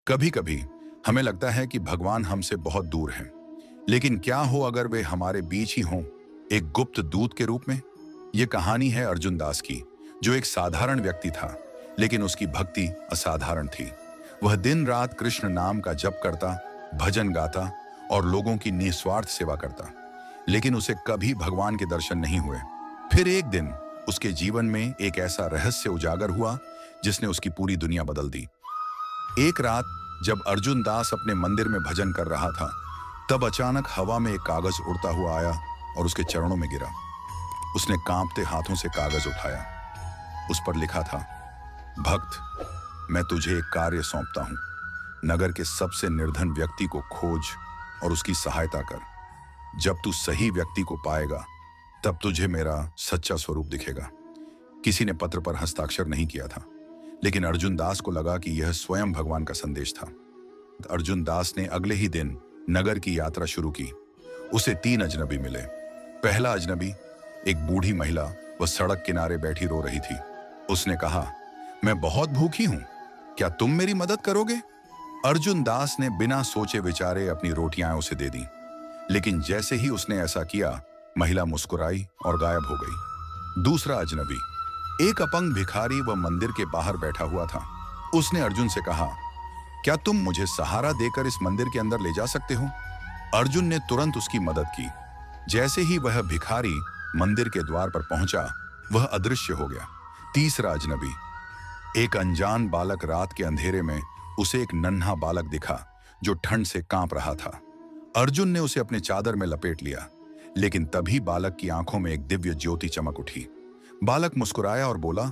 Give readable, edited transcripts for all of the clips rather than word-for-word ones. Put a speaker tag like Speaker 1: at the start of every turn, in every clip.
Speaker 1: कभी कभी हमें लगता है कि भगवान हमसे बहुत दूर हैं, लेकिन क्या हो अगर वे हमारे बीच ही हों, एक गुप्त दूत के रूप में। ये कहानी है अर्जुन दास की, जो एक साधारण व्यक्ति था, लेकिन उसकी भक्ति असाधारण थी। वह दिन रात कृष्ण नाम का जप करता, भजन गाता और लोगों की निस्वार्थ सेवा करता, लेकिन उसे कभी भगवान के दर्शन नहीं हुए। फिर एक दिन उसके जीवन में एक ऐसा रहस्य उजागर हुआ जिसने उसकी पूरी दुनिया बदल दी। एक रात जब अर्जुन दास अपने मंदिर में भजन कर रहा था, तब अचानक हवा में एक कागज उड़ता हुआ आया और उसके चरणों में गिरा। उसने कांपते हाथों से कागज उठाया। उस पर लिखा था, भक्त, मैं तुझे एक कार्य सौंपता हूं। नगर के सबसे निर्धन व्यक्ति को खोज और उसकी सहायता कर। जब तू सही व्यक्ति को पाएगा, तब तुझे मेरा सच्चा स्वरूप दिखेगा। किसी ने पत्र पर हस्ताक्षर नहीं किया था, लेकिन अर्जुन दास को लगा कि यह स्वयं भगवान का संदेश था। अर्जुन दास ने अगले ही दिन नगर की यात्रा शुरू की। उसे 3 अजनबी मिले। पहला अजनबी, एक बूढ़ी महिला, वह सड़क किनारे बैठी रो रही थी। उसने कहा, मैं बहुत भूखी हूं, क्या तुम मेरी मदद करोगे? अर्जुन दास ने बिना सोचे विचारे अपनी रोटियां उसे दे दी, लेकिन जैसे ही उसने ऐसा किया, महिला मुस्कुराई और गायब हो गई। दूसरा अजनबी, एक अपंग भिखारी, वह मंदिर के बाहर बैठा हुआ था। उसने अर्जुन से कहा, क्या तुम मुझे सहारा देकर इस मंदिर के अंदर ले जा सकते हो? अर्जुन ने तुरंत उसकी मदद की। जैसे ही वह भिखारी मंदिर के द्वार पर पहुंचा, वह अदृश्य हो गया। तीसरा अजनबी, एक अनजान बालक, रात के अंधेरे में उसे एक नन्हा बालक दिखा जो ठंड से कांप रहा था। अर्जुन ने उसे अपने चादर में लपेट लिया, लेकिन तभी बालक की आंखों में एक दिव्य ज्योति चमक उठी। बालक मुस्कुराया और बोला,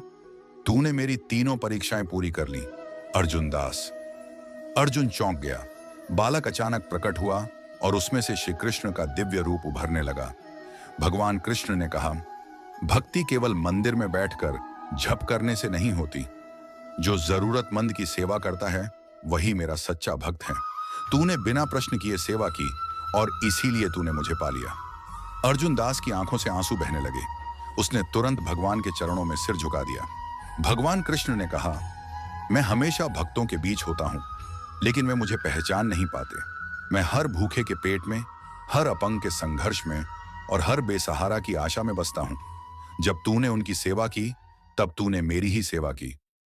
Speaker 1: तूने मेरी तीनों परीक्षाएं पूरी कर ली, अर्जुन दास। अर्जुन चौंक गया। बालक अचानक प्रकट हुआ और उसमें से श्री कृष्ण का दिव्य रूप उभरने लगा। भगवान कृष्ण ने कहा, भक्ति केवल मंदिर में बैठकर जप करने से नहीं होती। जो जरूरतमंद की सेवा करता है, वही मेरा सच्चा भक्त है। तूने बिना प्रश्न किए सेवा की और इसीलिए तूने मुझे पा लिया। अर्जुन दास की आंखों से आंसू बहने लगे। उसने तुरंत भगवान के चरणों में सिर झुका दिया। भगवान कृष्ण ने कहा, मैं हमेशा भक्तों के बीच होता हूं, लेकिन वे मुझे पहचान नहीं पाते। मैं हर भूखे के पेट में, हर अपंग के संघर्ष में और हर बेसहारा की आशा में बसता हूं। जब तूने उनकी सेवा की, तब तूने मेरी ही सेवा की।